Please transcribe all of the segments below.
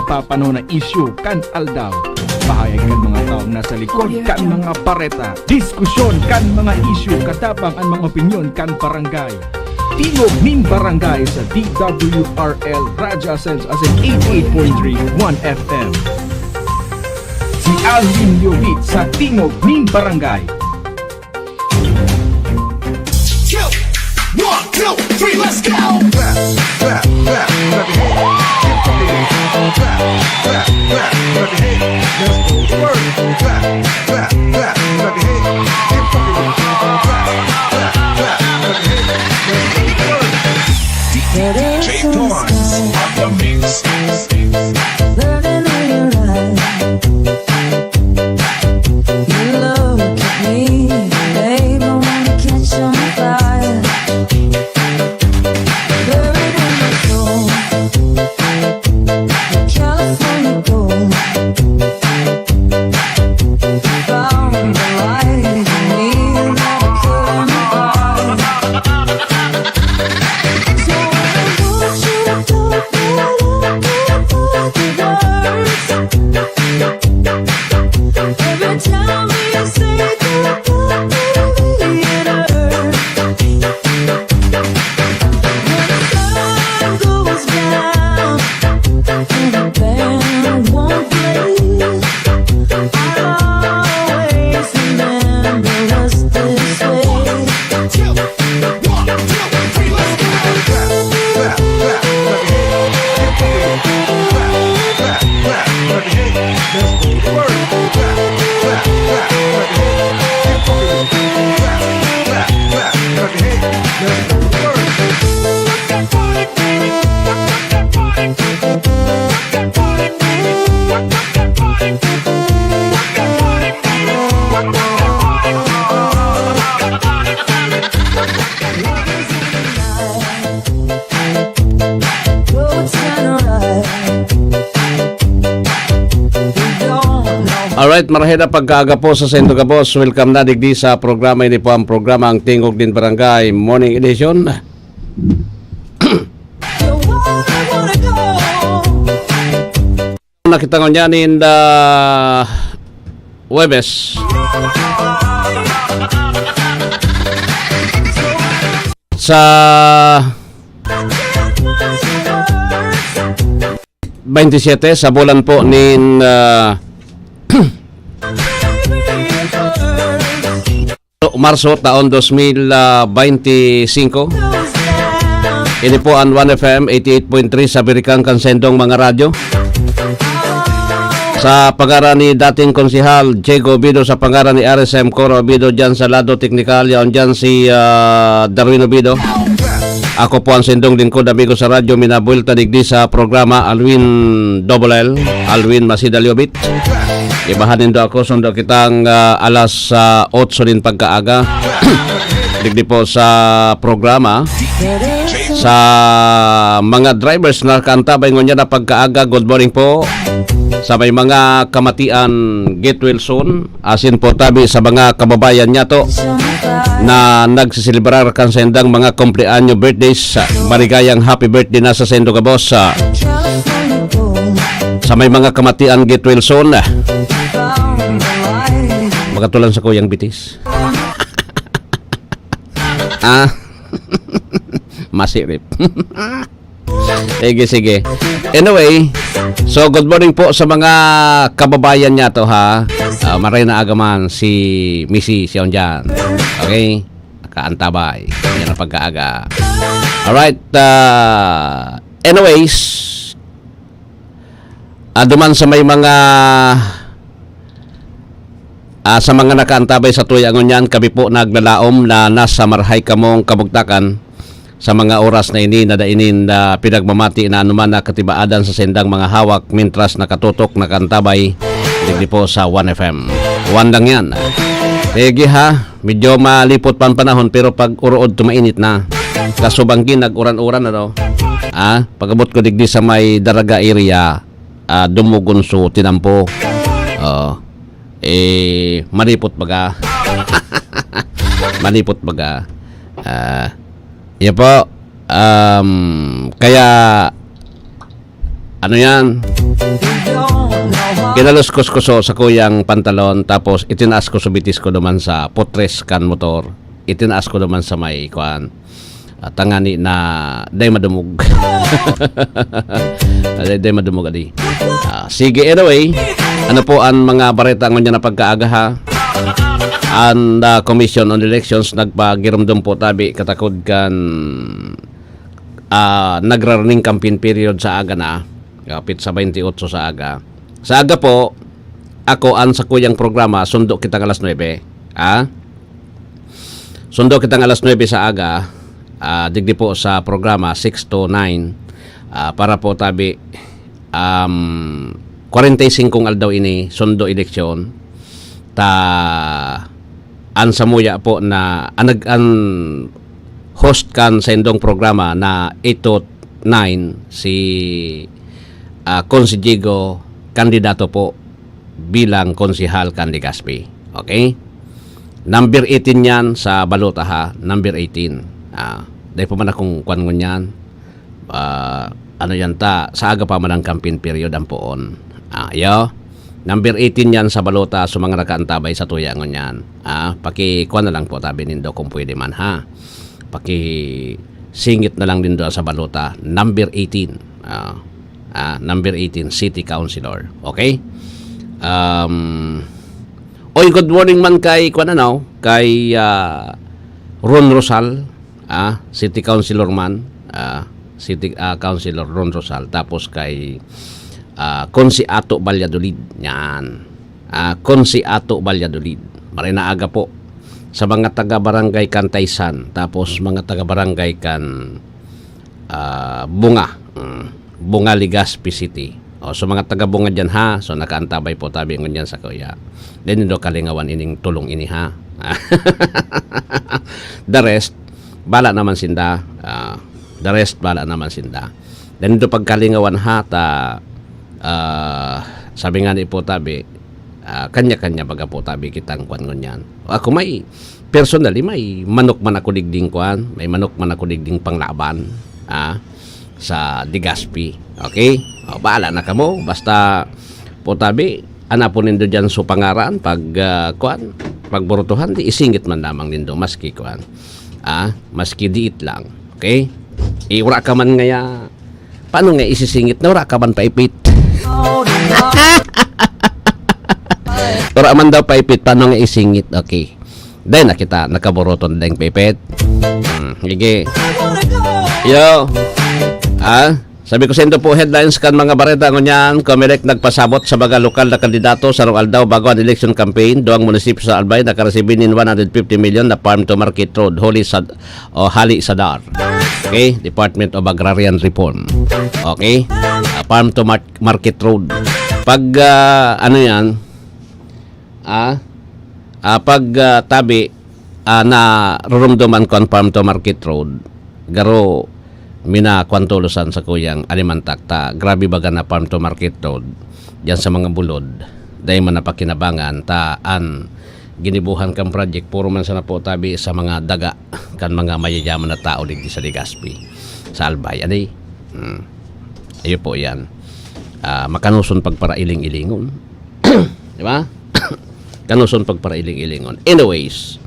napapano na issue kan aldaw. Pahayag kan mga taong nasa likod kan mga pareta. Diskusyon kan mga issue katapang ang mga opinyon kan barangay. Tingog ning barangay sa DWRL Radyo Sense as in 88.3 1 FM. Si Alvin Liobit sa Tingog ning barangay. 1, 2, 3, let's go! DJ Torrance on the mix. Burning in your eyes. You look at me, babe, I wanna catch on fire. Buried in my soul, California gold. Found the light in me that I couldn't find. So I want you to talk every time you say goodbye, baby, it hurts. When the sun goes down and the band won't play, I'll always remember us this way. 1, 2, 3, let's Alright, marahil pagkaaga po sa Sendo ka Boss. Welcome na digdi sa programa ini po ang programa ang Tingog din Barangay Morning Edition. Nakita ko niyan in the Webes sa 27 sa bulan po nin Marso taon 2025. Ini po ang 1FM 88.3 sa Birikang Kansendong mga radyo. Sa pangaran ni dating konsihal Diego Obido, sa pangaran ni RSM Coro Obido, dyan sa lado teknikal, yan dyan si Darwin Obido. Ako po ang sendong lingkod, amigo sa radyo, minabuelta digdi sa programa Alwin Double L, Alwin Masida Liobit. Ibahanin do ako, sundo kitang alas 8 din pagkaaga. Digdi po sa programa sa mga drivers na kantabay ngonya na pagkaaga. Good morning po sa may mga kamatian Get Well Soon, asin po tabi sa mga kababayan niya to na nagsisilibrar kan sendang mga kumpleanyo birthdays. Maligayang happy birthday na sa Sendo ka Boss sa may mga kamatian Get Well Soon. Magatulan sa Kuyang Bitis. Masirip. Sige. Anyway, so good morning po sa mga kababayan niya to ha. Maray na agaman si Missy siyon dyan. Okay? Kaantabay. Yan ang pagkaaga. Alright. Anyways, duman sa may mga sa mga nakaantabay sa tuyangon yan, kami po naglalaom na nasa marhay kamong kabugtakan sa mga oras na ini na dainin na pinagmamati na anuman na katibaadan sa sendang mga hawak mintras nakatutok nakantabay digdi po sa 1FM. 1 lang yan. Sige ha, medyo malipot pa ang panahon pero pag urood tumainit na. Kasubangkin nag-uran-uran na daw. Pagabot ko digdi sa may Daraga area, dumugon so tinampo. Malipot baga. Malipot baga. Yan po. Kaya ano yan, kinaluskos ko sa kuyang pantalon, tapos itinaas ko sa bitis ko naman sa potres kan motor, itinaas ko naman sa may kuan tangani na day madumog. Day madumog adi. Sige, anyway, ano po ang mga bareta ngon na pagkaaga ha? And Commission on Elections nagpagirumdum po tabi katakod kan nagra-running campaign period sa aga na kapit sa 28 sa aga. Sa aga po ako an sa kuyang programa sundo kita ng alas 9 sundo kita ng alas 9 sa aga, digdi po sa programa 6 to 9 para po tabi 45 aldaw ini sundo eleksyon ta an samuya po na an host kan sa indong programa na 8 to 9 si Konsi Diego kandidato po bilang konsihal kan Legazpi. Okay? Number 18 yan sa balota ha. Number 18. Dahil po man akong kwan ngon yan. Ano yan ta? Sa aga pa man ang campaign period ang poon. Yo. Number 18 yan sa balota sa mga nakaantabay sa tuya ngon yan. Paki-kwan na lang po tabi nindo kung pwede man ha. Paki-singit na lang din doon sa balota. Number 18. Number 18, City Councilor. Okay? Oy, good morning man kay kay Ron Rosal, City Councilor man, City Councilor Ron Rosal, tapos kay Konsi Ato Valladolid yan. Konsi Ato Valladolid. Marina aga po sa mga taga-barangay kan Taysan, tapos mga taga-barangay kan Bunga Legazpi City. So mga taga-Bunga dyan ha. So nakaantabay po tabi ngon dyan sa kuya. Then ito kalingawan ining tulong ini ha. The rest, bala naman sinda. The rest, bala naman sinda. Then ito pagkalingawan ha, sabi nga ni po tabi, kanya-kanya baga po tabi kitang kwan ngon yan. Ako may, personally, may manok man ako digding kwan. May manok man ako digding panglaban. Sa Legazpi. Okay? Baala na kamo. Basta po tabi, po nindo dyan so pangaran pag pagborutuhan, di isingit man lamang nindo maski kuan. Maski diit lang. Okay? Ura ka man ngaya. Paano nga isisingit na ura ka man paipit? Ura man daw paipit, paano nga isingit? Okay. Dahil na kita nakaboruton na yung paipit. Sige. Yo. Sabi ko sa inyo po, headlines kan mga bareta ngunyan, Comelec nagpasabot sa mga lokal na kandidato sa rong aldaw bago ang election campaign. Duang munisipyo sa Albay nakaresibinin 150 million na farm to market road, Hali Sadar. Okay? Department of Agrarian Reform. Okay? Farm to market road. Pag ano yan, pag tabi na rurumduman ko ang farm to market road, garo mina kwantulusan sa kuyang alimantakta. Grabe baga na farm to market road diyan sa mga bulod. Dahil man napakinabangan taan ginibuhan kang project puro man sa napo tabi sa mga daga kan mga mayayaman na tao digdi sa Legazpi sa Albay. Ani? Ayo po yan. Makanuson pagparailing-ilingon. Di ba? Kanuson pagparailing-ilingon. Anyways,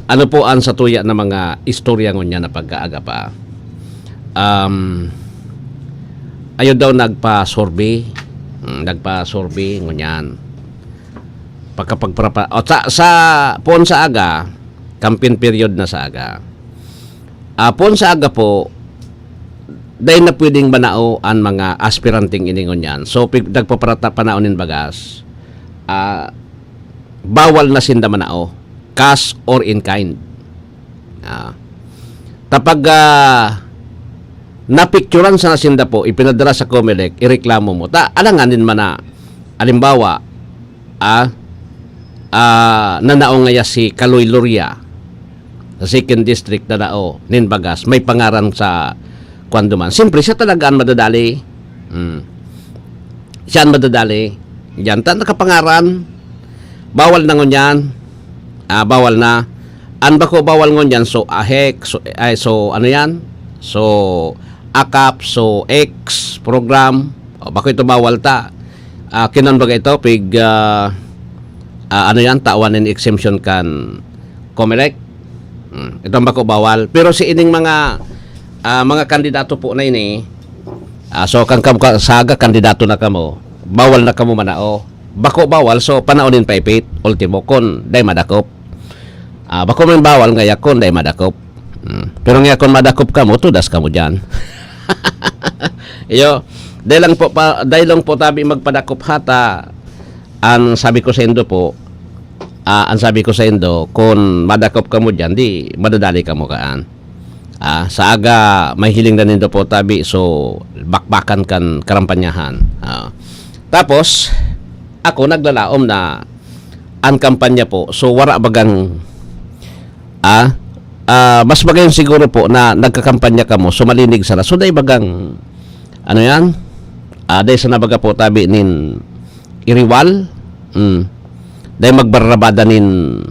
ano po ang sa tuya na mga istorya ngonya na pagkaaga pa? Ayun daw nagpa-survey ngunyan pagkapagprapa sa pon sa aga campaign period na sa aga pon sa aga po dahil na pwedeng manao ang mga aspiranting iningon yan. So nagpaparata panaonin bagas bawal na sinda manao cash or in kind. Tapag napicturan sa nasinda po, ipinadala sa Comelec, ireklamo mo. Alanganin man na, alimbawa, nanao ngaya si Kaloy Loria, sa 2nd District na nao, Ninbagas, may pangaran sa kwanduman. Siyempre, siya talaga ang madadali. Siya ang madadali. Yan, nakapangaran, bawal na ngunyan, bawal na. An ba ko bawal ngunyan, so ahek, so ano yan? So, AKAP, so X program, Bako ito bawal ta. Kinon bagay ito pig ano yan, tawan and exemption kan Comelec. Ito bako bawal. Pero si ining mga kandidato po na ini, so kang saga kandidato na kamo, bawal na kamo manao. Bako bawal, so panaonin paipit, ultimo kon day madakop. Bako man bawal nga yakon day madakop. Pero nga yakon madakop kamo, tudas kamo dyan. Iyo, dahil lang po tabi magpadakop hata, ang sabi ko sa Indo po, kung madakop kamo dyan, di madadali kamo kaan. Sa aga may hiling na nindo po tabi, so bakbakan kan karampanyahan. Tapos ako naglalaom na ang kampanya po, so wara bagang mas bagayon siguro po na nagkakampanya ka mo, so malinig sana, so day bagang ano yan, day sana baga po tabi nin iriwal, day magbarabada nin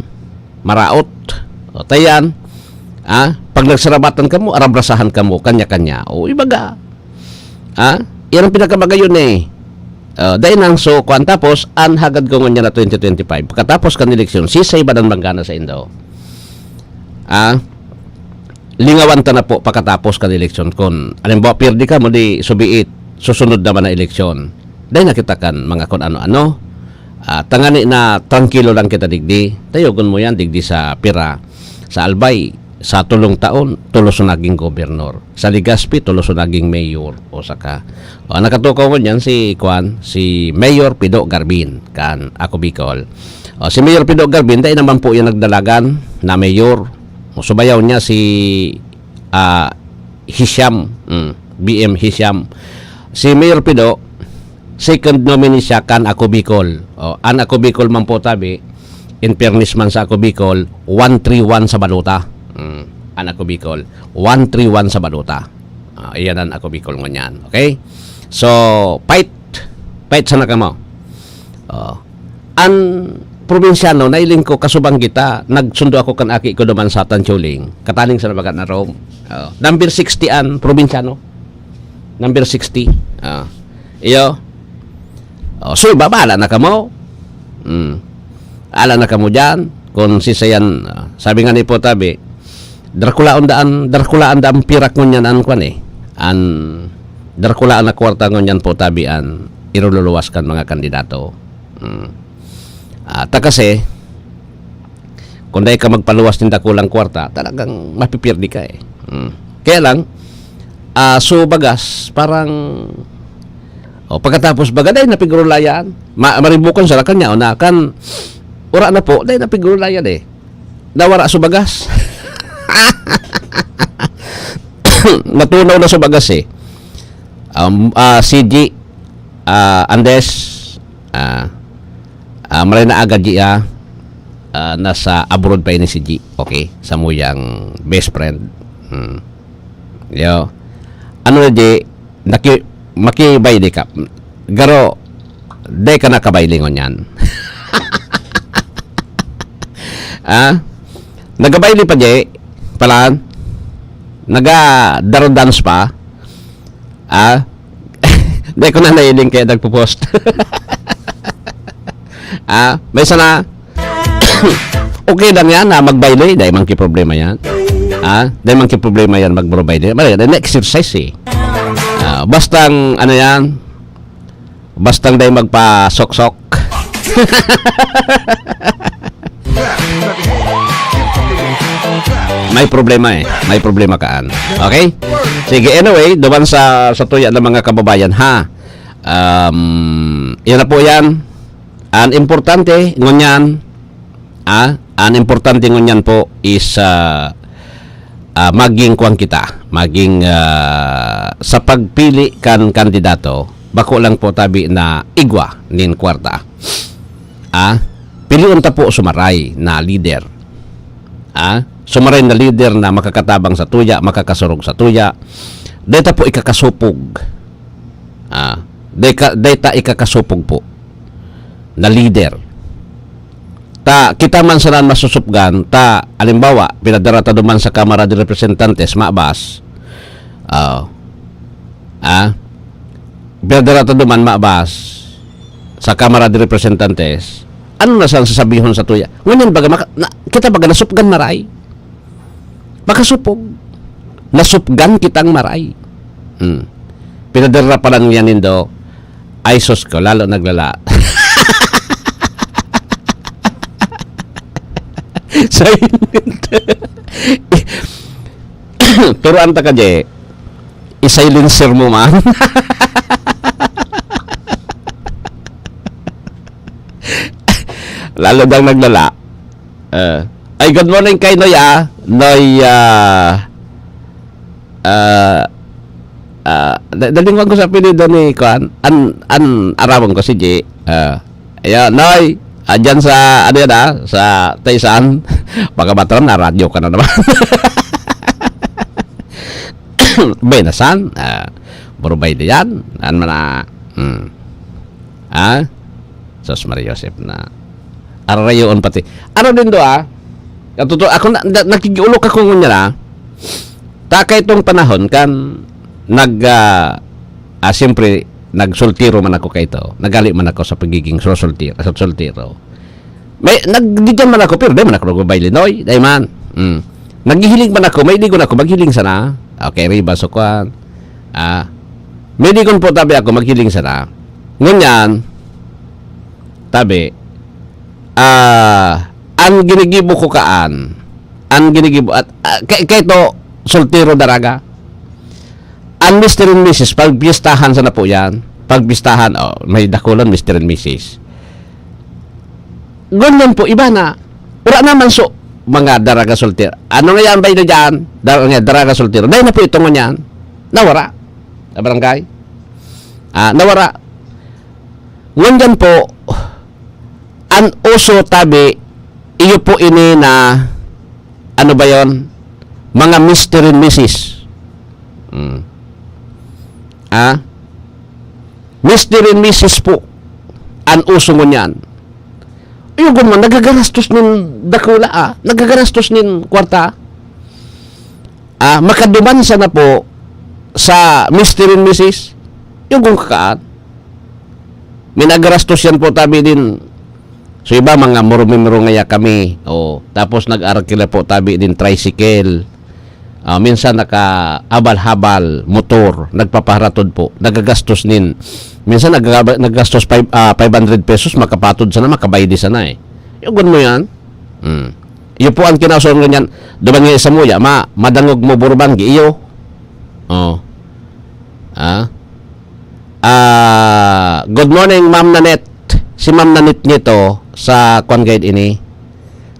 maraot, o tayan, pag nagsarabatan ka mo, arabrasahan ka mo, kanya-kanya, o ibaga, yan ang pinakamagayon dahil nang so, kuan tapos, hagad ko nga na 2025, pagkatapos kan eleksyon, sisay ba ng banggana sa Indo? Lingawan ta na po pagkatapos kan eleksyon, kung alimbawa, pirdi ka mo di subiit, susunod naman na eleksyon, dahil nakita kan mga kung ano-ano, tangani na tranquilo lang kita digdi, tayogon mo yan digdi sa pira, sa Albay, sa tulong taon, tulos na naging gobernador. Sa Legazpi, tulos na naging mayor. O saka, nakatukaw ko niyan si Mayor Pido Garbin, kan ako Bicol. Si Mayor Pido Garbin, dahil naman po yung nagdalagan na mayor. Subayaw niya si Hisham, BM Hisham. Si Mayor Pido, second nominee siya kan ako Bicol. An ako Bicol man po tabi, in fairness man sa ako Bicol, 131 sa baluta. Anak ko Bicol 131 sa baluta. Iyan ang ako Bicol ngunyan. Okay? So, fight sa nakamo. Ang probinsyano, nailing ko kasubang kita, nagsundo ako kan aki ko duman sa Tanchuling, kataling sa nabagat na Rome. Number 60 an probinsyano. Number 60. Iyo. So, babala na kamo. Ala na kamo dyan. Kung sisayan, sabi nga ni po tabi, Drakulaan daan pirak ngunyan an kwan Drakulaan na kwarta ngunyan po tabi an irululuwas kan mga kandidato. Kasi, kung dahil ka magpaluwas ng dakulang kwarta, talagang mapipirdi ka Kaya lang, so bagas, parang, pagkatapos baga, dahil napigurulayan, maribukan sa kanya, kan, ura na po, dahil napigurulayan nawara so bagas. Natunaw na sa bagas CG Andes maray na agad nasa abroad pa ini si G, okay, sa muyang best friend. Yo, ano na G, makibay di ka garo day ka nakabailingon yan. Nagabayli pa G palaan, naga-daro dance pa, Hindi ko na nailing kaya nagpo-post. May sana okay lang yan na magbayle, dahil man ki problema yan. Dahil man ki problema yan magbayle. Dahil exercise bastang ano yan, bastang dahil magpa-sok-sok. May problema may problema kaan. Okay? Sige, anyway, duman sa tuya ng mga kababayan yan na po yan. Ang importante ngunyan po is maging kuwang kita, maging sa pagpili kan kandidato, bako lang po tabi na igwa nin kwarta. Piliun ta po sumaray na leader. Sumaray na leader na makakatabang sa tuya, makakasurog sa tuya. Data po ikakasupog. Data ikakasupog po na leader. Kita man saan masusupgan, alimbawa, pinadarata duman sa Kamara de Representantes, mabas, Pederato duman mabas sa Kamara de Representantes, ano na siyang sasabihon sa tuya? Ngunyan baga, kita baga nasupgan maray. Makasupog. Nasupgan kitang maray. Pinadara pa lang yan nindo, ay sus ko, lalo naglala. Silent. Pero anta ka, Je, i-silencer mo man. Lalo daw naglala. Ay, good morning kay Noy, Noy, dalingwan ko sa pilido ni Kuan. Arawan ko si J. Ayan, Noy, dyan sa, ano yan sa Taysan. Baka batran na, radyo ka na naman. Benasan, Borobay diyan. Ano man na, Sos Maria Joseph na. Arayon pati. Ano din do Totoo, ako nakikiulok ako ngunya na. Taka itong panahon kan siyempre nagsultiro man ako kay ito. Nagali man ako sa pagiging sultiro. May nagdigyan man ako pero di man ako nagbabayle Noy, dai man. Naghihiling man ako, may digon ako maghiling sana. Okay, riba so kwan. May digon po tabi ako maghiling sana. Ngunyan tabi ang ginigibo ko kaan ang ginigibo at kay to soltero daraga ang Mr. and Mrs. pagbistahan sana po yan pagbistahan may dakulan Mr. and Mrs. ganyan po iba na ura naman so mga daraga soltero ano nga yan ba ito dyan daraga soltero dahil na po ito nga yan nawara na barangay nawara ganyan po an uso tabi iyo po ini na ano ba yon mga Mr. and Mrs. Mr. and Mrs. po an uso mo niyan iyo man nagagarastos nin dakula nagagarastos nin kwarta makaduman sana po sa Mr. and Mrs. iyo kakaan minagarastos yan po tabi din. So iba mga murumimuro ngaya kami. Tapos nag-arkila po tabi din tricycle. Minsan naka-abal-habal motor, nagpapaharatod po. Nagagastos nin. Minsan nagagastos 500 pesos makapatod sana, makabaydi sana Yung mo yan. Iyo po ang kinauson ganyan. Duman nga isa mo ya, madangog mo burbangi iyo. Good morning Ma'am Nanette. Si Ma'am Nanette nito sa kwan guide ini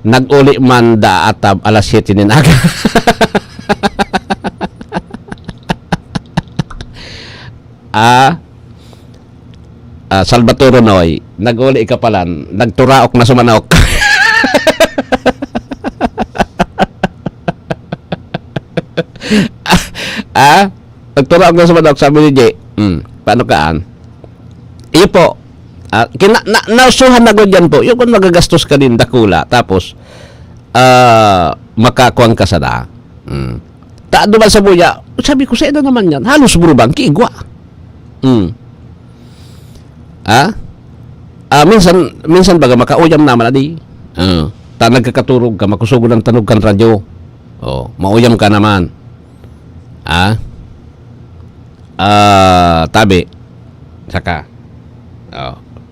nag-uli man da atab alas 7 nin aga. Salvatore Noy nag-uli ikapalan nagturaok na sumanok. Nagturaok na sumanok sabi ni J. Paano kaan? Iyo po nausuhan na ko dyan po yung kung magagastos ka din dakula tapos makakuang ka sana taado ba sa buya sabi ko sa ito naman yan halos burubang kiigwa minsan baga makauyam naman adi nagkakaturog ka makusugod ng tanog kan radyo mauyam ka naman tabi saka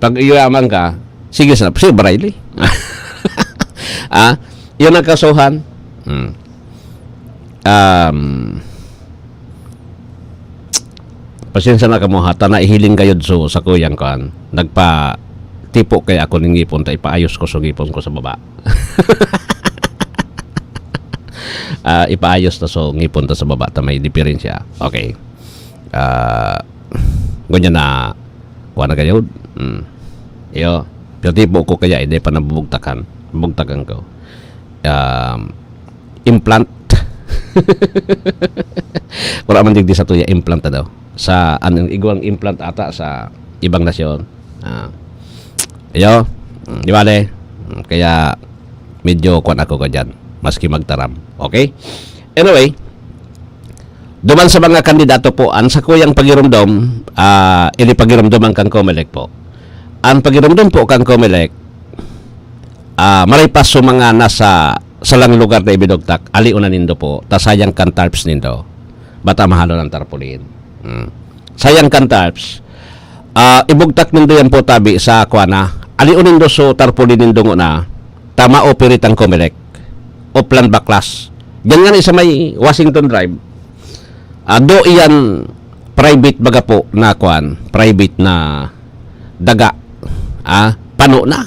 pag iyaman ka, sige sana, sige barayli. Yun ang kasuhan. Pasensya na kamo hata na ihiling kayo sa kuyang kan. Nagpa tipo kay ako ning ngipon ta ipaayos ko sa ngipon ko sa baba. Ipaayos ta so ngipon ta sa baba ta may diferensya. Okay. Ganyan na kuha na kayo. Iyo, pero tipo ko kaya hindi pa nabubugtakan ko. Implant. Wala man digdi sa tuya implant daw. Sa anong igwang implant ata sa ibang nasyon. Iyo, di bale. Kaya medyo kuan ako ka dyan. Maski magtaram. Okay? Anyway, Duman sa mga kandidato po, ang sa kuyang pagirumdom, ili pagirumdom kang Comelec po. Ang pagirumdom po kang Comelec, maripas sa mga nasa salang lugar na ibinugtak, aliunan nindo po, tasayang kan tarps nindo. Bata mahalo ng tarpaulin. Sayang kan tarps, ibugtak nindo yan po tabi sa kuana. Aliunin do so tarpaulin nindo na, tama operate ang Comelec. O plan baklas. Diyan nga isa may Washington Drive. Do iyan private baga po na kuan, private na daga. Pano na.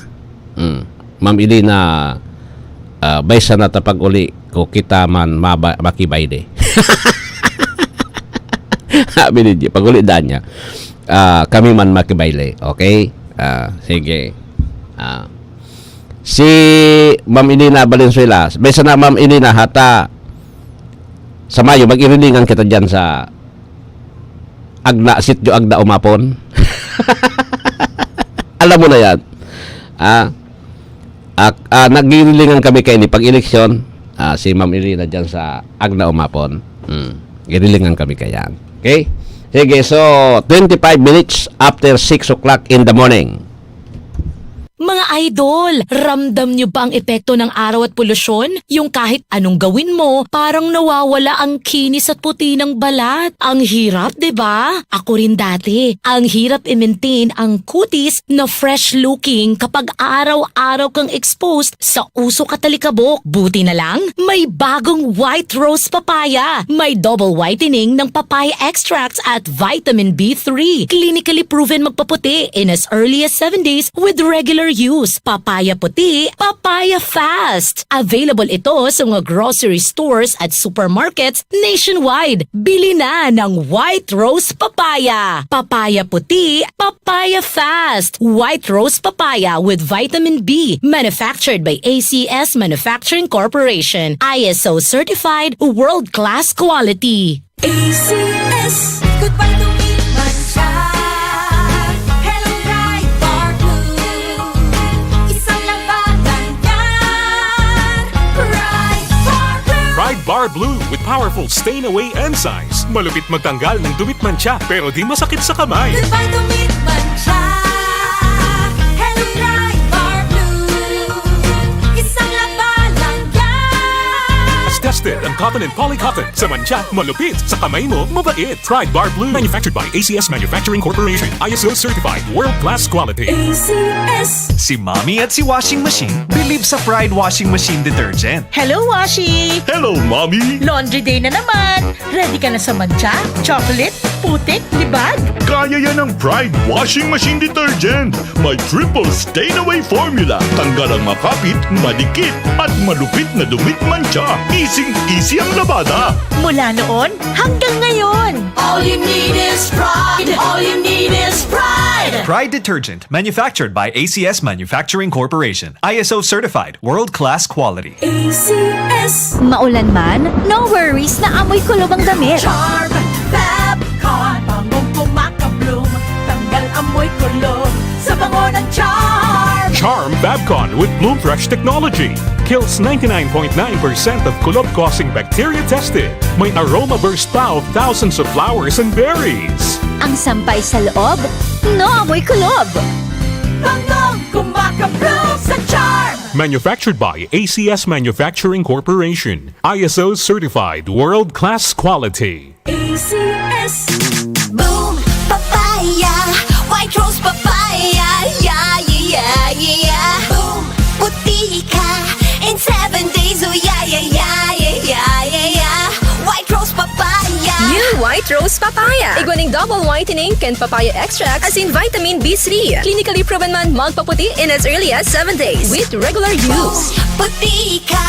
Ma'am ili na baysa na tapag uli ko kita man makibay de. Sabi ni pag uli danya. Kami man makibayle. Okay? Sige. Si Ma'am Inina Valenzuela, baysa na Ma'am Inina hata sa Mayo, mag-irilingan kita dyan sa sityo Agna Umapon. Alam mo na yan. Nag-irilingan kami kayo ni pag-eleksyon. Si Ma'am Irina dyan sa Agna Umapon. Irilingan kami kayan. Okay? Sige, so 25 minutes after 6 o'clock in the morning. Mga idol, ramdam nyo ba ang epekto ng araw at polusyon? Yung kahit anong gawin mo, parang nawawala ang kinis at puti ng balat. Ang hirap, 'di ba? Ako rin dati. Ang hirap i-maintain ang kutis na fresh looking kapag araw-araw kang exposed sa usok at talikabok. Buti na lang, may bagong white rose papaya. May double whitening ng papaya extracts at vitamin B3. Clinically proven magpaputi in as early as 7 days with regular use. Papaya puti, papaya fast. Available ito sa mga grocery stores at supermarkets nationwide. Bili na ng White Rose Papaya. Papaya puti, papaya fast. White Rose Papaya with vitamin B. Manufactured by ACS Manufacturing Corporation. ISO certified, world-class quality. ACS, goodbye to me, mancha. Hello, bright bar blue. Isang labanan yan. Bright bar blue. Pride Bar Blue with powerful stain-away enzymes. Malupit magtanggal ng dumit mancha pero di masakit sa kamay. Goodbye to me, mancha. Hello, bright bar blue. Isang labanan yan. As tested ang cotton and polycotton. Sa mancha, malupit. Sa kamay mo, mabait. Pride Bar Blue. Manufactured by ACS Manufacturing Corporation. ISO certified. World-class quality. ACS. Si Mommy at si Washing Machine believe sa Pride Washing Machine Detergent. Hello, Washi! Hello, Mommy! Laundry day na naman! Ready ka na sa mancha, chocolate, putik, libag? Kaya yan ang Pride Washing Machine Detergent. May triple stain-away formula. Tanggal ang makapit, madikit, at malupit na dumit mancha. Easy ang labada. Mula noon hanggang ngayon! All you need is pride. All you need is pride. Pride Detergent, manufactured by ACS Manufacturing Corporation. ISO certified, world-class quality. ACS. Maulan man, no worries na amoy kulob ang damit. Charm, Fabcon, bangong kumaka-bloom. Tanggal amoy kulog sa bango ng charm. Charm Babcon with Bloom Fresh technology. Kills 99.9% of kulob-causing bacteria tested. May aroma burst pa of thousands of flowers and berries. Ang sampay sa loob, no amoy kulob. Bangong kumaka-bloom sa charm. Manufactured by ACS Manufacturing Corporation. ISO certified world-class quality. ACS. Boom, papaya. White rose papaya. Yeah, yeah, yeah. Boom, puti ka. In 7 days, oh yeah, yeah, yeah, yeah, yeah, yeah, yeah. White rose papaya. New White Rose Papaya. Iguaning double whitening and papaya extract as in vitamin B3. Clinically proven man magpaputi in as early as 7 days with regular use. Puti ka.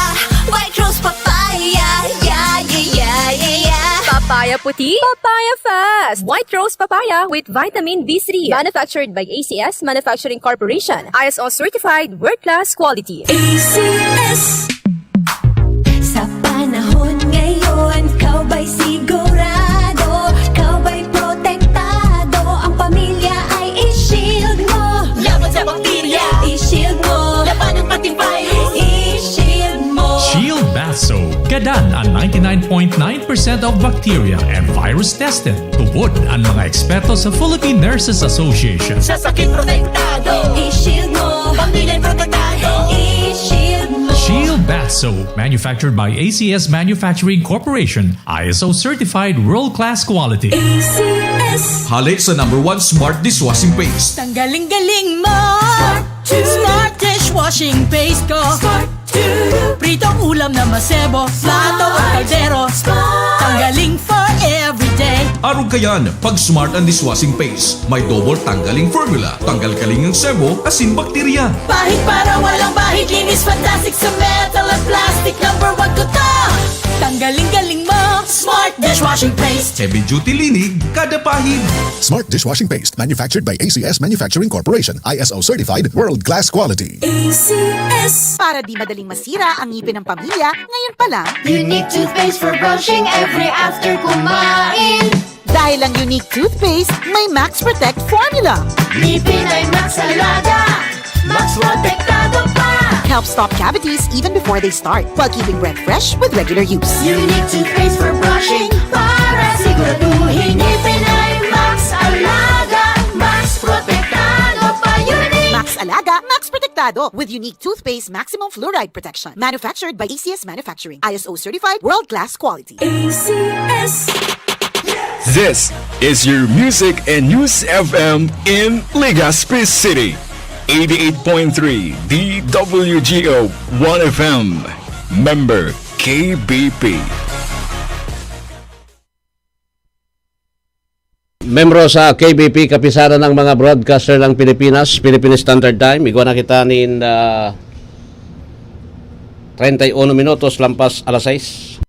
White rose papaya. Yeah, yeah, yeah, yeah, yeah. Papaya puti, papaya fast. White Rose Papaya with vitamin B3. Manufactured by ACS Manufacturing Corporation. ISO certified world-class quality. ACS. Sa panahon ngayon, kau ba'y sigurado? Kau ba'y protektado? Ang pamilya ay i-shield mo. Laban sa bakterya, i-shield mo. Laban ng pating virus, i-shield mo. Shield Bath Soap. Gadan ang 99.9% of bacteria and virus tested. Tupod ang mga eksperto sa Philippine Nurses Association. Sa sakit protektado, i-shield mo. Pamilya protektado, i-shield mo. Shield Bath Soap, manufactured by ACS Manufacturing Corporation, ISO certified world-class quality. ACS. Hali sa #1 Smart Dishwashing Paste. Tanggaling-galing mo. Smart dishwashing paste ko. Pritong ulam na masebo, plato at kaldero. Tanggaling for everyday. Arog kayan, pag Smart and Dishwashing Paste, may double tanggaling formula. Tanggal kaling ng sebo, asin bakterya. Bahid para walang bahid, linis fantastic sa metal at plastic. #1 ko to. Tanggaling-galing mo. Smart dishwashing paste. Heavy duty linig, kada pahid. Smart Dishwashing Paste, manufactured by ACS Manufacturing Corporation. ISO certified, world-class quality. ACS. Para di madaling masira ang ngipin ng pamilya, ngayon pa lang, Unique toothpaste for brushing every after kumain. dahil ang unique toothpaste, may Max Protect formula. Ngipin ay Max Alaga. Max protektado pa. Helps stop cavities even before they start, while keeping breath fresh with regular use. Unique toothpaste for brushing para siguraduhin ngipin ay Max Alaga. Max protektado pa. Unique. Max Alaga, Max Protectado with unique toothpaste maximum fluoride protection. Manufactured by ACS Manufacturing. ISO certified world-class quality. ACS. This is your Music and News FM in Legazpi City. 88.3 DWGO 1FM. Member KBP. Membro sa KBP, kapisanan ng mga broadcaster ng Pilipinas, Philippine Standard Time. Igwa na kita nin 31 minutos lampas alas 6.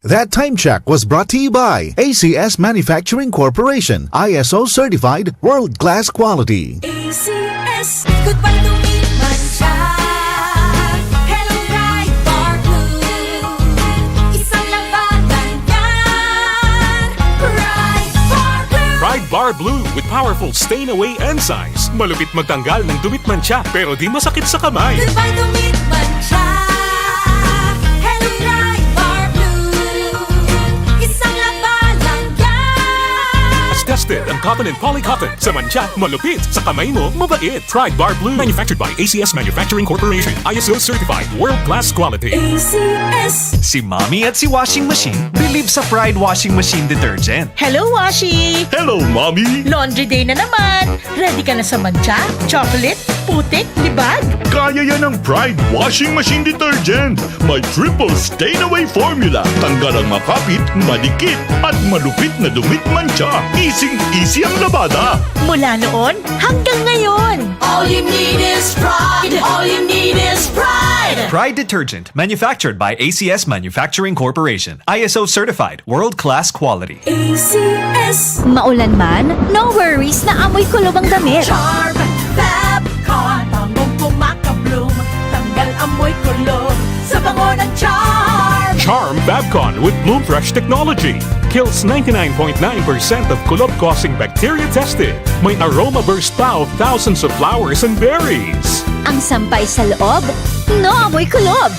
That time check was brought to you by ACS Manufacturing Corporation. ISO certified, world-class quality. ACS. Goodbye to me, Mancha. Hello, Pride Bar Blue. Isang labanan yan. Pride Bar Blue. Pride Bar Blue with powerful stain-away enzymes. Malupit magtanggal ng dumit mancha pero di masakit sa kamay. Goodbye to me, Mancha. Hello, Pride Bar Blue. Isang labanan yan. As tested ang cotton and polycotton sa mancha, malupit sa kamay mo, mabait. Pride Bar Blue, manufactured by ACS Manufacturing Corporation, ISO certified world-class quality. ACS. Si Mommy at si Washing Machine believe sa Pride Washing Machine Detergent. Hello, Washi! Hello, Mommy! Laundry day na naman. Ready ka na sa mancha, chocolate, putik, libag? Kaya yan ang Pride Washing Machine Detergent. May triple stain-away formula. Tanggal ang makapit, madikit, at malupit na dumit mancha. Easy ang labada. Mula noon hanggang ngayon. All you need is pride. All you need is pride. Pride Detergent, manufactured by ACS Manufacturing Corporation. ISO certified, world-class quality. ACS. Maulan man, no worries na amoy kulob ang damit. Charm, Fabcon, pangong kumaka-bloom. Tanggal amoy kulo sa bango ng charm. Charm Babcon with Bloom Fresh technology. Kills 99.9% of kulob-causing bacteria tested. May aroma burst pa of thousands of flowers and berries. Ang sampay sa loob, no amoy kulob.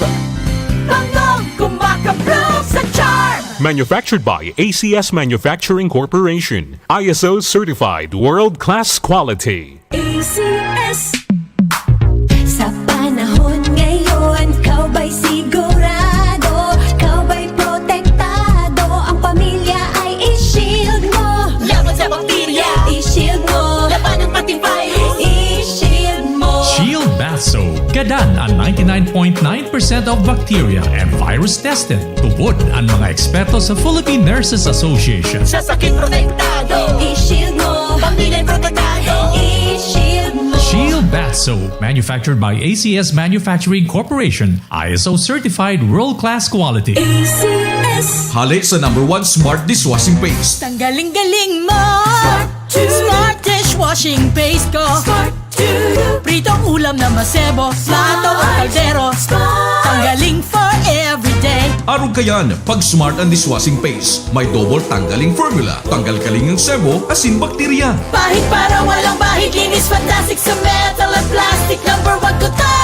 Pangong kumaka-bloom sa charm. Manufactured by ACS Manufacturing Corporation. ISO certified world-class quality. ACS. Sa panahon ngayon, kau ba'y sigurado? Kau ba'y protektado? Ang pamilya ay i-shield mo. Laban sa bakterya. I-shield mo. Laban ng pati virus. I-shield mo. Shield Bath Soap. Gadan ang 99.9% of bacteria and virus tested. Tupod ang mga eksperto sa Philippine Nurses Association. Sa sakit protektado. I-shield mo. Pamilya protektado. I-shield mo. Shield Bath Soap, manufactured by ACS Manufacturing Corporation, ISO certified world-class quality. ACS. Hali sa #1 Smart Dishwashing Paste. Tanggaling-galing mo. Smart dishwashing paste ko. Pritong ulam na masebo, plato at kaldero. Tanggaling for everyday. Arog kayan, pag Smart and Dishwashing Paste, may double tanggaling formula. Tanggal kaling ng sebo, asin bakterya. Bahid para walang bahid, linis fantastic sa metal at plastic. #1 ko to.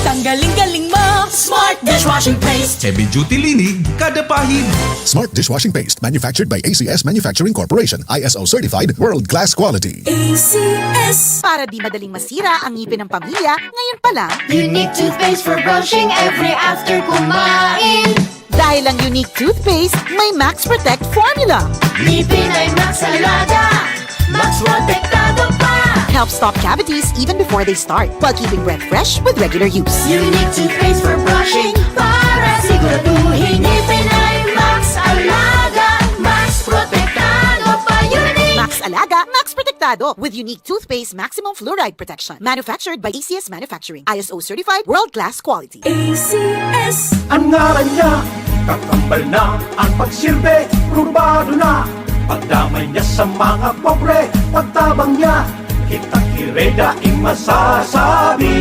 Tanggaling-galing mo. Smart dishwashing dishwashing paste. Heavy duty linig kada pahid. Smart dishwashing paste manufactured by ACS Manufacturing Corporation. ISO certified world-class quality. ACS. Para di madaling masira ang ngipin ng pamilya, ngayon pa lang, Unique toothpaste for brushing every after kumain. dahil ang unique toothpaste, may Max Protect formula. Ngipin ay Max Alaga, Max Protektado pa. Helps stop cavities even before they start, while keeping breath fresh with regular use. Unique toothpaste for brushing para siguraduhin ngipin ay Max Alaga, Max Protektado pa. Unique. Max Alaga, Max Protectado with unique toothpaste maximum fluoride protection. Manufactured by ACS Manufacturing. ISO certified world-class quality. ACS. Ang ngalan niya, kakambal na ang pagsilbi, probado na. Pagdamay niya sa mga pobre, pagtabang niya, kitang kireda masasabi.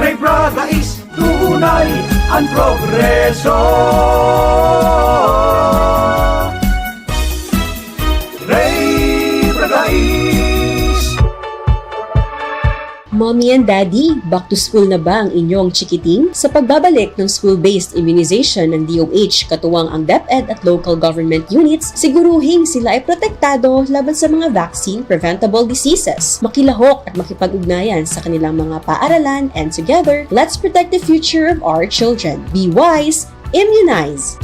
Ray Braga is tunay ang progreso. Ray Braga is Mommy and Daddy, back to school na ba ang inyong chikiting? Sa pagbabalik ng school-based immunization ng DOH, katuwang ang DepEd at local government units, siguruhing sila ay protektado laban sa mga vaccine-preventable diseases. Makilahok at makipag-ugnayan sa kanilang mga paaralan, and together, let's protect the future of our children. Be wise, immunize!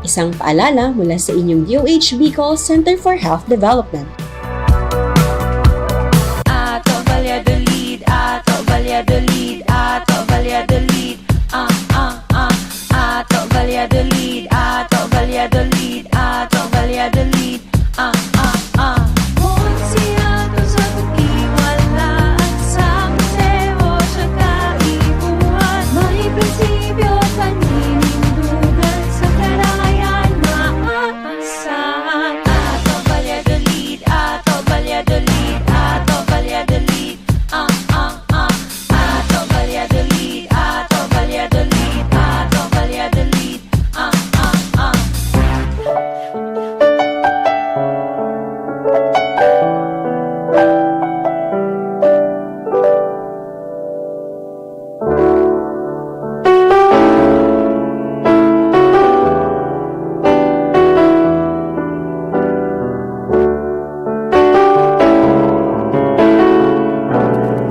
Isang paalala mula sa inyong DOH Bicol Center for Health Development. Valladolid, Ato Valladolid, Ato Valladolid, Ato Valladolid, Ato Valladolid, Monsiato sa pagkiwalaan sa museo sa kaibuhan, may prinsipyo paninindugan sa karayan maasahan. Ato Valladolid, Ato Valladolid, Ato Valladolid, Valladolid, Ato Valladolid, Ato Valladolid,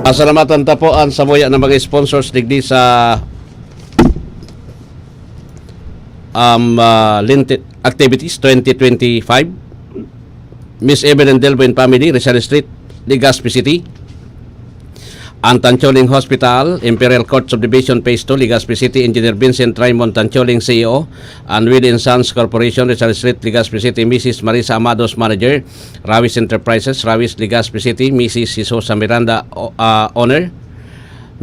Pasalamatan tapuan sa moya ng mga sponsors digdi sa Linted Activities 2025. Miss Evelyn Delbo and Family, Rizal Street, Legazpi City. Ang Tancholing Hospital, Imperial Court Subdivision Phase 2, Legazpi City, Engineer Vincent Raymond Tancholing, CEO, and Will & Sons Corporation, Rizal Street, Legazpi City, Mrs. Marisa Amados, Manager, Rawis Enterprises, Rawis, Legazpi City, Mrs. Sisosa Miranda, Owner,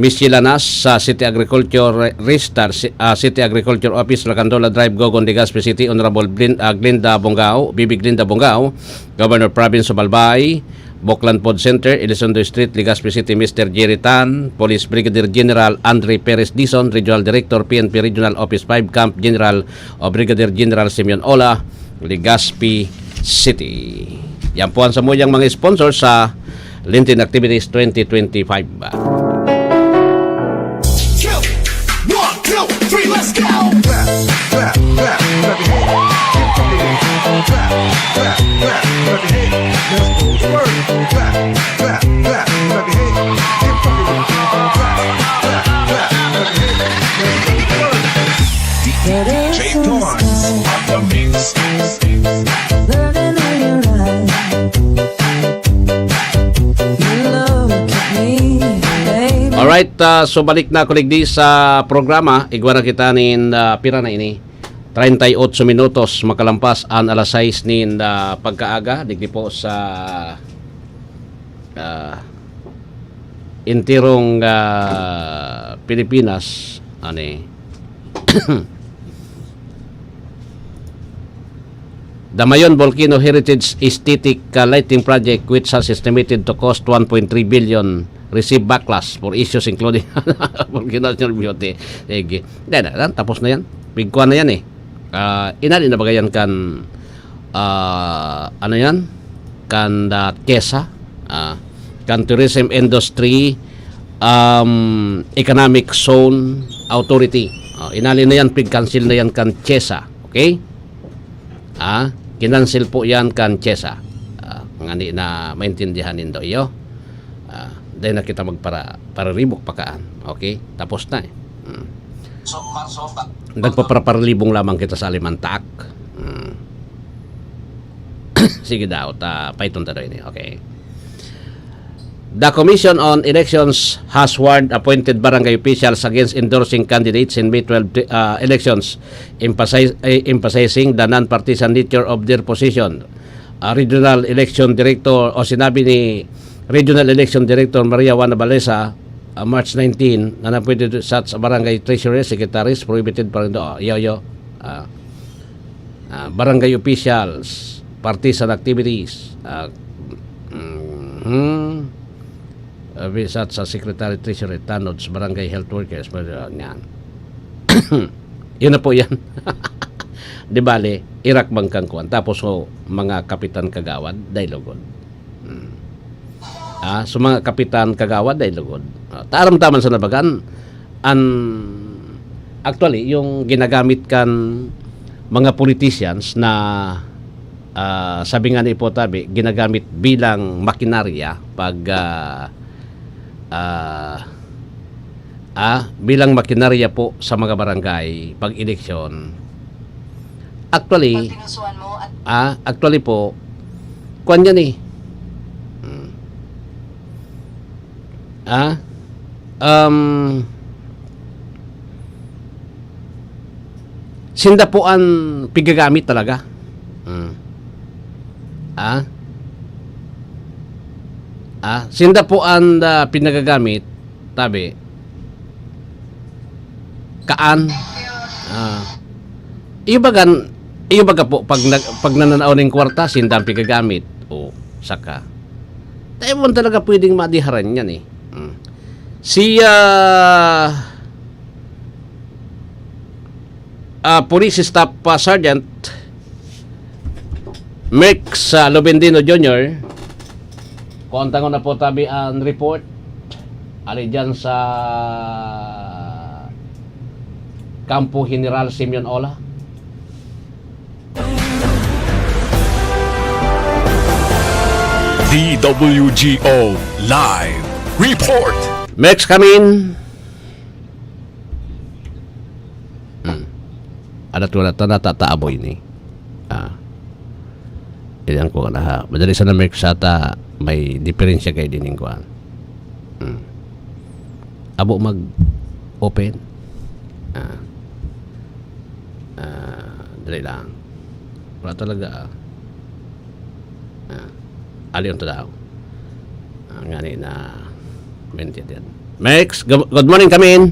Miss Sheila Nas sa City Agriculture Ristar, City Agriculture Office, Lacandola Drive, Gogon, Legazpi City, Honorable Glinda Bongao, Bibi Glinda Bongao, Governor Province of Albay, Boklan Pod Center, Elizondo Street, Legazpi City, Mr. Jerry Tan, Police Brigadier General Andre Perez Dizon, Regional Director, PNP Regional Office 5, Camp General o Brigadier General Simeon Ola, Legazpi City. Yan po ang samuyang mga sponsors sa Lintin Activities 2025. 1, 2, 3, let's go! Clap, clap, clap, clap your hands. Clap, clap, clap, clap your hands. Let's go to work. Clap, clap, clap, clap your hands. Clap, clap, clap, clap your hands. Let's go to work. DJ Torrance on the mix. Burning on your eyes. You look at me, baby. Alright, so balik na kuligdi sa programa. Igwa na kita nin pira na ini. 38 minutos makalampas ang alas 6 nin pagkaaga. Digdi po sa intirong Pilipinas. Damayon Volcano Heritage Aesthetic Lighting Project, which has estimated to cost 1.3 billion, receive backlash for issues including Volcano Beauty. Sige. Tapos na yan. Bigkuan na yan eh. Inali na bagayan kan ano yan? Kan kesa kan tourism industry Economic Zone Authority. Inali na yan, pig-cancel na yan kan CHESA. Okay? Kinancel po yan kan CHESA. Ngani na maintindihan nindo iyo. Dahil na kita magpararibok pakaan. Okay? Tapos na eh. Nagpaparalibong lamang kita sa Alimantak. Sige daw, paiton tayo ini. Okay. The Commission on Elections has warned appointed barangay officials against endorsing candidates in May 12 elections, emphasizing the non-partisan nature of their position. Regional Election Director o sinabi ni Regional Election Director Maria Juana Balesa March 19 na napwede sa barangay treasurer, secretaries, prohibited pa rin doon. Barangay officials, partisan activities, bisat sa secretary, treasurer, tanods, barangay health workers, yan. Yun na po yan. Di bale, Iraq bangkang kuwan. Tapos mga kapitan kagawad, dahil lugod. So mga kapitan kagawad, dahil lugod. Taram-taman sa nabagan, actually, yung ginagamit kan mga politicians na sabi nga ni Ipotabi, ginagamit bilang makinarya pag bilang makinarya po sa mga barangay pag eleksyon. Actually po kuwan yan eh. Sinda po ang pigagamit talaga. Sinda po ang pinagagamit tabi kaan iyo baga po pag nananaw ng kwarta sinda ang pigagamit saka tayo mo talaga pwedeng madiharan yan eh. Si Police Staff Sergeant Max Lobendino Jr. Kontango na po tabi ang report ali dyan sa Campo General Simeon Ola. DWGO Live Report. Max, come in. Ada tuh natataboy ni. Iyan ko na ha. Madali sa na Max sata may diferensya kay dining ko. Abo mag-open. Dali lang. Wala talaga. Aliyon to daw. Ngani na maintindihan. Max, good morning, come in.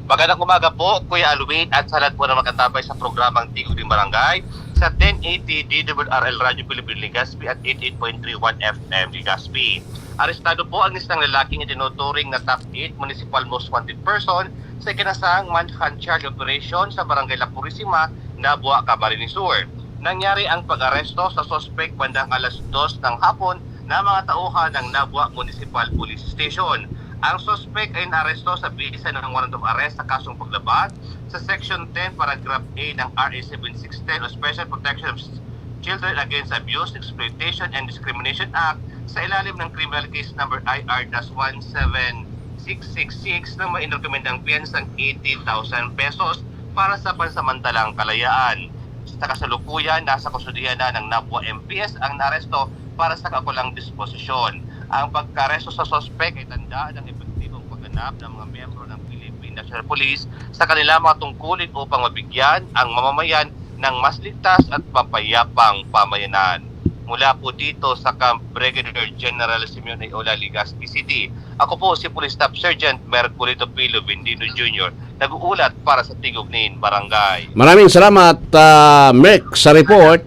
Magandang umaga po, Kuya Alwin, at sa lahat po na magkatabay sa programang Tigog ng Barangay sa 1080 DWRL Radio Philippine Legazpi at 88.31 FM Legazpi. Arestado po ang isang lalaking itinuturing na top 8 municipal most wanted person sa ikinasang manhunt charge operation sa Barangay La Purisima, Nabua, Camarines Sur. Nangyari ang pag-aresto sa suspect bandang alas 2 ng hapon na mga tauhan ng Nabua Municipal Police Station. Ang suspect ay naaresto sa bisa ng warrant of arrest sa kasong paglabag sa Section 10 Paragraph A ng RA 7610 o Special Protection of Children Against Abuse, Exploitation and Discrimination Act sa ilalim ng Criminal Case Number IR-17666 na may inorekomendang piyensang 80,000 pesos para sa pansamantalang kalayaan. Sa kasalukuyan, nasa kustudiya na ng Nabua MPS ang naaresto para sa kakulang disposisyon. Ang pagkaresto sa suspect ay tandaan ng epektibong pagganap ng mga miyembro ng Philippine National Police sa kanilang mga tungkulin upang mabigyan ang mamamayan ng mas ligtas at mapayapang pamayanan. Mula po dito sa Camp Brigadier General Simeon Ola, Legazpi City. Ako po si Police Staff Sergeant Merculito P. Lobendino Jr. nag-uulat para sa Tigugnin Barangay. Maraming salamat, Merc, sa report.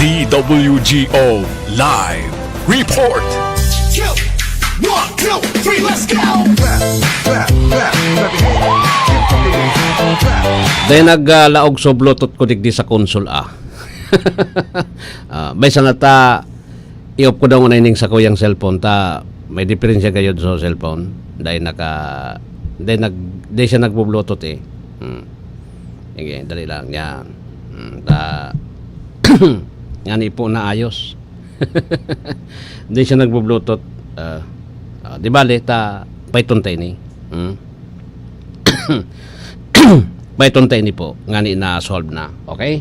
DWGO Live Report. 1, 2, 3, let's go! Dahil naglaog so Bluetooth ko digdi sa console baysa na ta i-off ko daw na ining sa kuyang cellphone ta may diferensya kayo sa cellphone dahil dahil siya nagbo-Bluetooth eh. Okay, dali lang yan. Ta ngani po na ayos. Hindi siya nagbo-Bluetooth. Di bale ta Python tayo ni. Python tayo ni po ngani na solve na. Okay?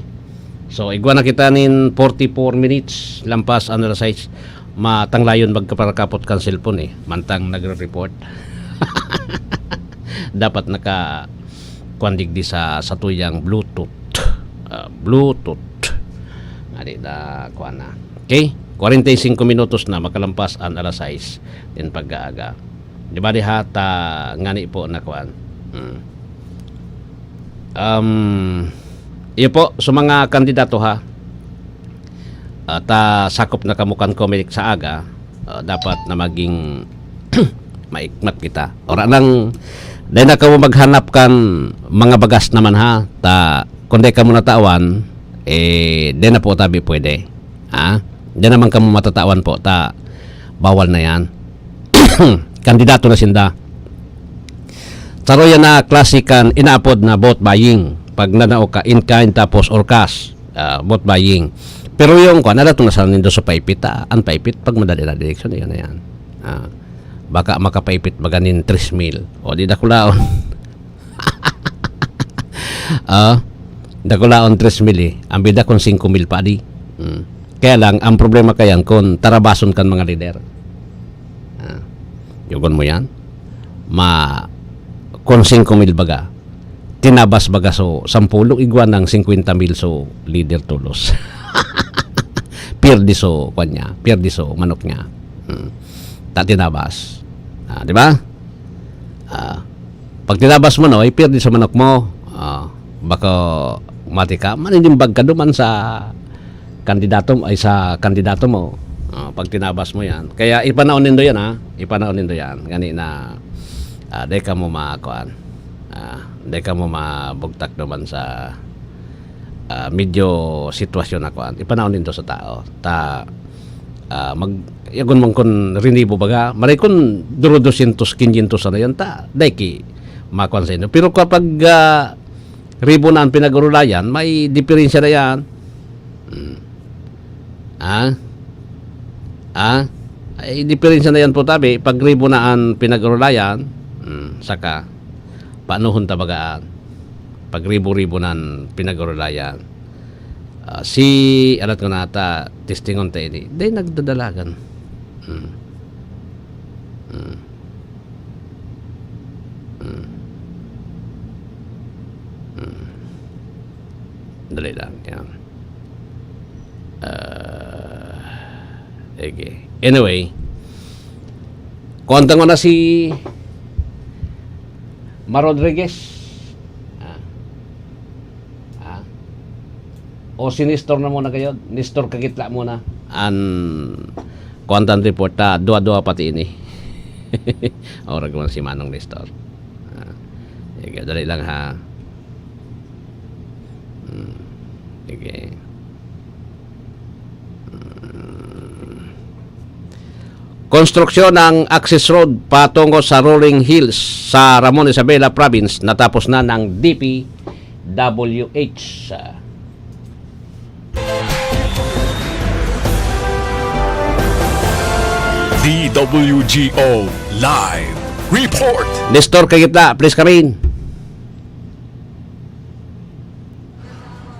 So igwa na kita nin 44 minutes lampas ano size matanglayon magkaparakapot kan cellphone eh. Mantang nagre-report. Dapat naka kuandig di sa tuyang Bluetooth. Bluetooth. Ngani na kuan na. Okay? 45 minutos na makalampas ang alas 6 din pag-aaga. Di ba di hata ngani po na kuan. Iyo po sa mga kandidato ha. Ta sakop na kamukan comic sa aga, dapat na maging maikmat kita. Ora nang dahil na ka mo maghanap kan mga bagas naman ha. Ta kundi ka mo natawan di na po tabi pwede. Ha? Di naman ka mo matatawan po ta bawal na yan. Kandidato na sinda. Saro yan na klasikan inaapod na vote buying. Pag nanao ka in kind tapos or cash, vote buying. Pero yung kung ano na nasan nindo sa paipit, ang paipit pag madali na direksyon yan na yan. Baka makapaipit maganin 3,000 o di dakulaon. Dakulaon 3,000 eh. Ang bida kung 5,000 pa di. Kaya lang ang problema kayan kung tarabason kan mga leader. Yugon mo yan. Kung 5,000 baga, tinabas baga so 10 igwan ng 50,000 so leader tulos. Pierdi so kanya, pierdi so manok niya. Ta tinabas. Di ba? Pag tinabas mo no, pierdi sa manok mo. Baka mati ka, maninimbag ka duman sa kandidato ay sa kandidato mo. Pag tinabas mo yan. Kaya ipanaon nindo yan ha. Ipanaon nindo yan. Gani na day ka mo makuan. Day ka mo mabugtak naman sa medyo sitwasyon na kuan. Ipanahon nito sa tao. Ta yagon mong kun rinibo baga. Maray kun 200 500 na yan ta. Day ki makuan sa inyo. Pero kapag ribo na ang pinag-urulayan, may diferensya na yan. Ay diferensya na yan po tabi. Pag ribo na ang pinag-urulayan, saka panuhon tabagaan pag ribo-ribo nan pinag-urulayan alat ko nata testingon tayo ni day nagdadalagan dali lang yan okay. Anyway konta ko na si Rodriguez o si Nestor na muna kayo. Nestor kagitla muna an content report ta dua-dua pati ini. Ora ko si Manong Nestor. Dali lang ha. Okay. Konstruksyon ng access road patungo sa Rolling Hills sa Ramon Isabela Province natapos na ng DPWH. DWGO Live Report. Nestor Kagitla, please come in.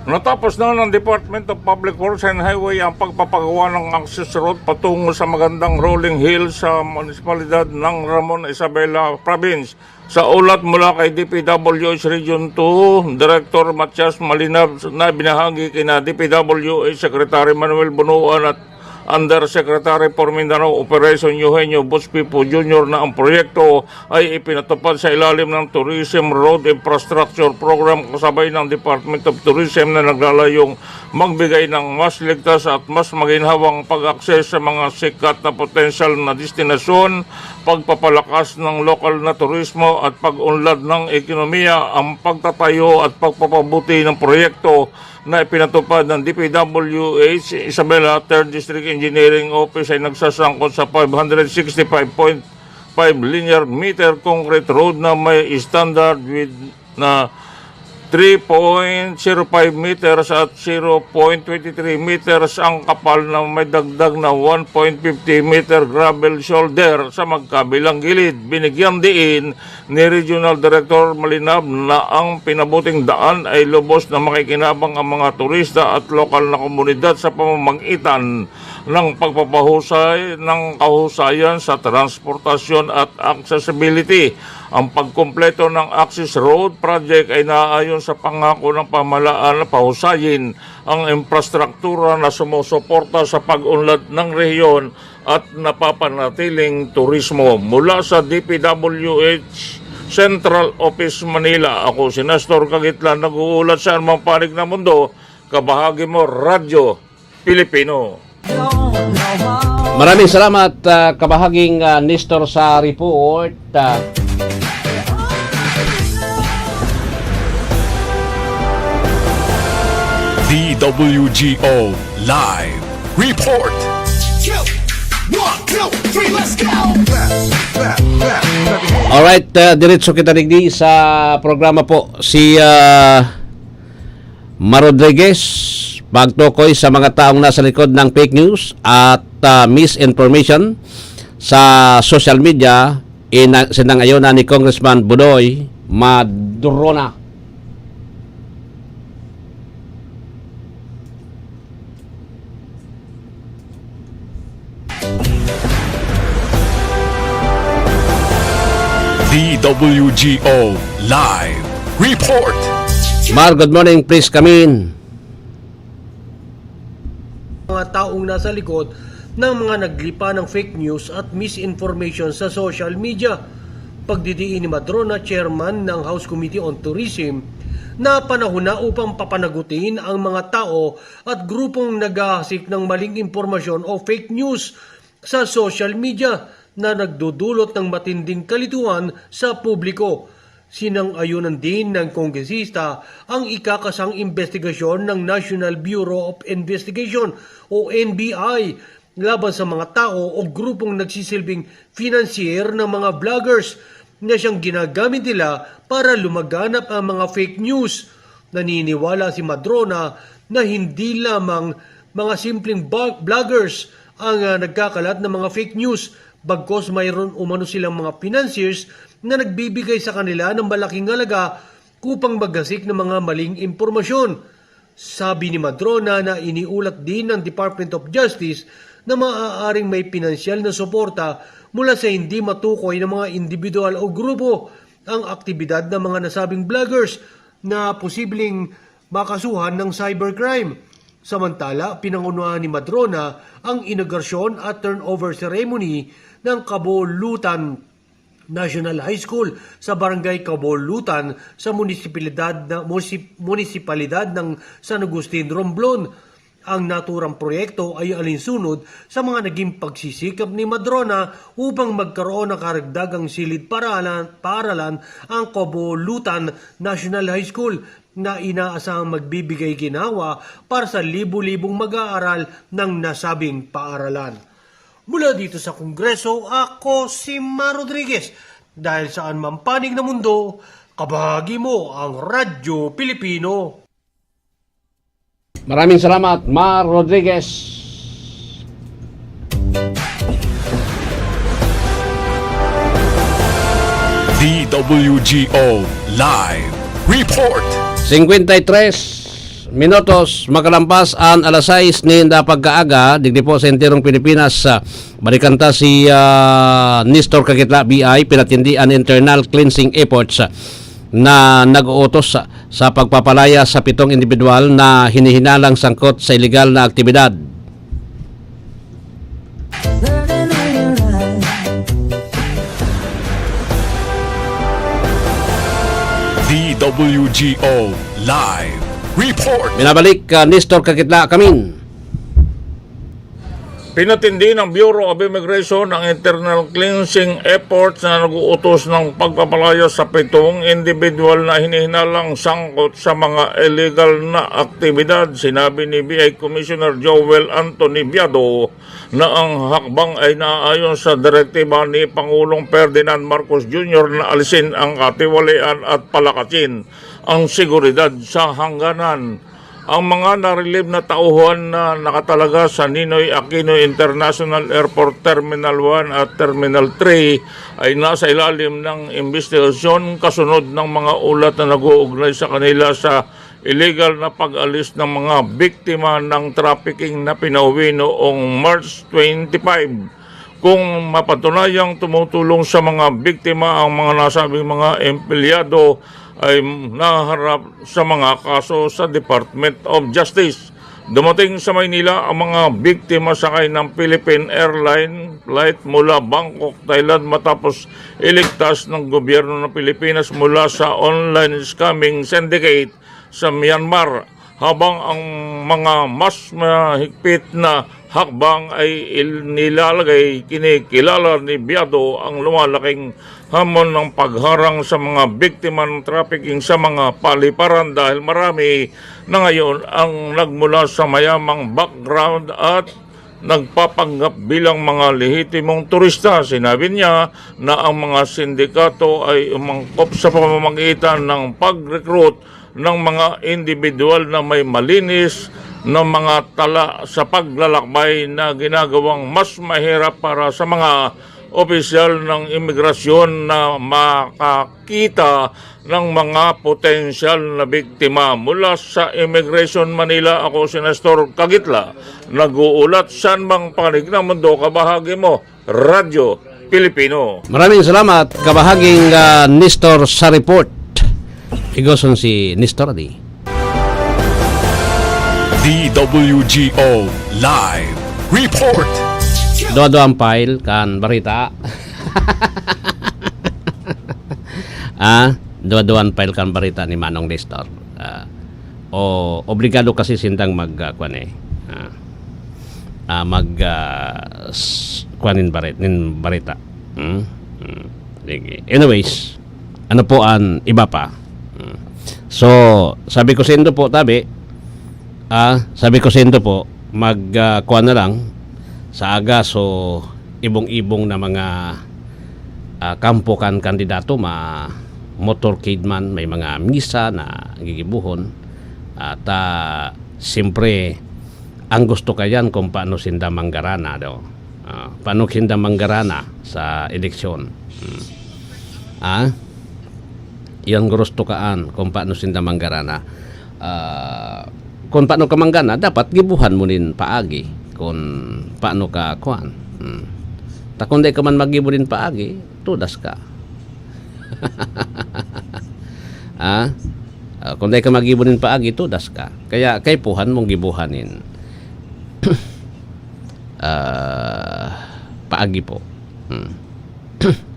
Natapos na ng Department of Public Works and Highway ang pagpapagawa ng access road patungo sa magandang Rolling Hills sa munisipalidad ng Ramon Isabela Province. Sa ulat mula kay DPWH Region 2, Director Matias Malinab na binahagi kina DPWH Secretary Manuel Bunuan at Undersecretary for Mindanao Operation Eugenio Buspipo Jr. na ang proyekto ay ipinatupad sa ilalim ng Tourism Road Infrastructure Program kasabay ng Department of Tourism na naglalayong magbigay ng mas ligtas at mas maginhawang pag-akses sa mga sikat na potential na destinasyon, pagpapalakas ng lokal na turismo at pag-unlad ng ekonomiya. Ang pagtatayo at pagpapabuti ng proyekto na ipinatupad ng DPWH Isabela 3rd District Engineering Office ay nagsasangkot sa 565.5 linear meter concrete road na may standard with na 3.05 meters at 0.23 meters ang kapal na may dagdag na 1.50 meter gravel shoulder sa magkabilang gilid. Binigyan diin ni Regional Director Malinab na ang pinabuting daan ay lubos na makikinabang ang mga turista at lokal na komunidad sa pamamagitan ng pagpapahusay ng kahusayan sa transportasyon at accessibility. Ang pagkumpleto ng Access Road Project ay naaayon sa pangako ng pamahalaan na pahusayin ang infrastruktura na sumusuporta sa pag-unlad ng rehiyon at napapanatiling turismo. Mula sa DPWH Central Office Manila, ako si Nestor Kagitlan, nag-uulat sa anumang panig ng mundo, kabahagi mo Radyo Pilipino. Maraming salamat kabahaging Nestor sa report. DWGO Live Report. 1, 2, 3, let's go! Alright, diretso kita digdi sa programa po. Si Mar Rodriguez, pagtukoy sa mga taong nasa likod ng fake news at misinformation sa social media, sinangayonan ni Congressman Budoy Madrona. DWGO Live Report. Mar, good morning. Please come in. Mga taong nasa likod ng mga naglipa ng fake news at misinformation sa social media. Pagdidiin ni Madrona, chairman ng House Committee on Tourism, na panahon na upang papanagutin ang mga tao at grupong naghahasik ng maling impormasyon o fake news sa social media na nagdudulot ng matinding kalituhan sa publiko. Sinang-ayunan din ng kongresista ang ikakasang investigasyon ng National Bureau of Investigation o NBI laban sa mga tao o grupong nagsisilbing financier ng mga vloggers na siyang ginagamit nila para lumaganap ang mga fake news. Naniniwala si Madrona na hindi lamang mga simpleng vloggers ang nagkakalat ng mga fake news, bagkos mayroon umano silang mga financiers na nagbibigay sa kanila ng malaking halaga upang maghasik ng mga maling impormasyon. Sabi ni Madrona na iniulat din ng Department of Justice na maaaring may pinansyal na suporta mula sa hindi matukoy ng mga individual o grupo ang aktibidad ng mga nasabing vloggers na posibleng makasuhan ng cybercrime. Samantala, pinangunahan ni Madrona ang inaugurasyon at turnover ceremony ng Kabulutan National High School sa Barangay Kabulutan sa munisipalidad ng San Agustin, Romblon. Ang naturang proyekto ay alinsunod sa mga naging pagsisikap ni Madrona upang magkaroon ng karagdagang silid paaralan ang Kabulutan National High School na inaasahang magbibigay ginawa para sa libu-libong mag-aaral ng nasabing paaralan. Mula dito sa Kongreso, ako si Mar Rodriguez. Dahil saan man panig na mundo, kabahagi mo ang Radyo Pilipino. Maraming salamat, Mar Rodriguez. DWGO Live Report. 53 minutos makalampas ang alas 6 ni pagkaaga digdi po sa enterong Pilipinas. Barikanta si Nestor Kagitla BI pinatindi ang internal cleansing efforts na nag-uutos sa pagpapalaya sa 7 individual na hinihinalang sangkot sa ilegal na aktibidad. Looking in your eyes. DWGO Live Report. Minabalik Nestor Kakitla Kamin. Pinatindi ng Bureau of Immigration ang internal cleansing efforts na nag-uutos ng pagpapalaya sa 7 individual na hinihinalang sangkot sa mga illegal na aktibidad. Sinabi ni BI Commissioner Joel Anthony Biado na ang hakbang ay naaayon sa direktiba ni Pangulong Ferdinand Marcos Jr. na alisin ang katiwalian at palakasin ang seguridad sa hangganan. Ang mga narilib na tauhan na nakatalaga sa Ninoy Aquino International Airport Terminal 1 at Terminal 3 ay nasa ilalim ng investigasyon kasunod ng mga ulat na nag-uugnay sa kanila sa illegal na pag-alis ng mga biktima ng trafficking na pinauwi noong March 25. Kung mapatunayang tumutulong sa mga biktima ang mga nasabing mga empleyado, ay naharap sa mga kaso sa Department of Justice. Dumating sa Maynila ang mga biktima sakay ng Philippine Airline flight mula Bangkok, Thailand matapos iligtas ng gobyerno ng Pilipinas mula sa online scamming syndicate sa Myanmar. Habang ang mga mas mahigpit na hakbang ay nilalagay, kinikilala ni Biado ang lumalaking hamon ng pagharang sa mga biktima ng trafficking sa mga paliparan dahil marami na ngayon ang nagmula sa mayamang background at nagpapanggap bilang mga lehitimong turista. Sinabi niya na ang mga sindikato ay umangkop sa pamamagitan ng pag-recruit ng mga individual na may malinis na mga tala sa paglalakbay na ginagawang mas mahirap para sa mga opisyal ng imigrasyon na makakita ng mga potensyal na biktima. Mula sa Immigration Manila, ako si Nestor Kagitla. Nag-uulat saan bang panig ng mundo, kabahagi mo, Radyo Pilipino. Maraming salamat, kabahaging Nestor sa report. Igoson si Nestor Adi. DWGO Live Report. Dodo ang file kan barita. Dodo ang file kan barita ni Manong Nestor. O obligado kasi sindang kuanin barita. Anyways, ano po ang iba pa? So, sabi ko sendo po kuan na lang sa aga, so ibong-ibong na mga kampo kan kandidato, motorcade man, may mga misa na gigibuhon at siyempre ang gusto kayan kung paano sinda manggarana daw. Paano sinda manggarana sa eleksyon. Yan gusto kaan kung paano sinda manggarana. Kung paano ka manggana, dapat gibuhan mo rin paagi kung paano ka kuan. Kung di ka man magibo din paagi, tudas ka. Kung di ka magibo din paagi, tudas ka. Kaya kay puhan mong gibuhanin. Paagi po.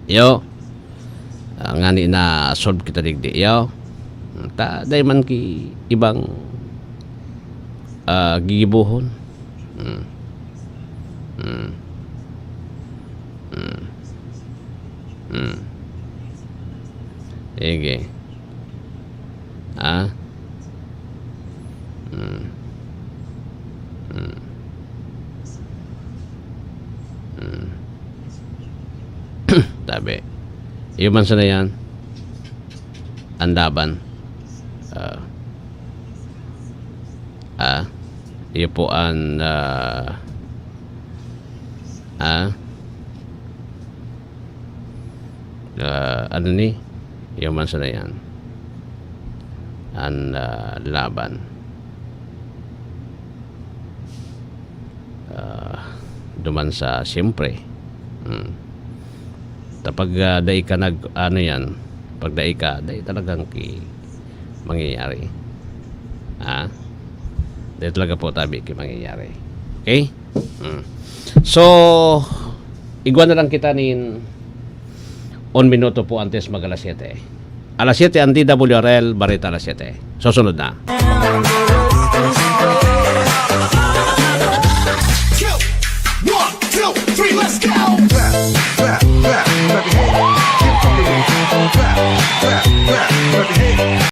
Yo. Ngani na solve kita digdi. Yo. Day man ki ibang gigibuhon. Sige. Tabi. Iman sana yan. Andaban. Iyo po ang ano ni? Iyo man sana yan. Ang laban. Duman sa siyempre. Tapag dai ka ano yan, pag dai ka, dai talagang mangyayari. Dai talaga po tabi mangyayari. Okay? So, igwan na lang kita nin 1 minuto po antes mag alas 7. Alas 7 ang DWRL, Barita alas 7. Susunod na.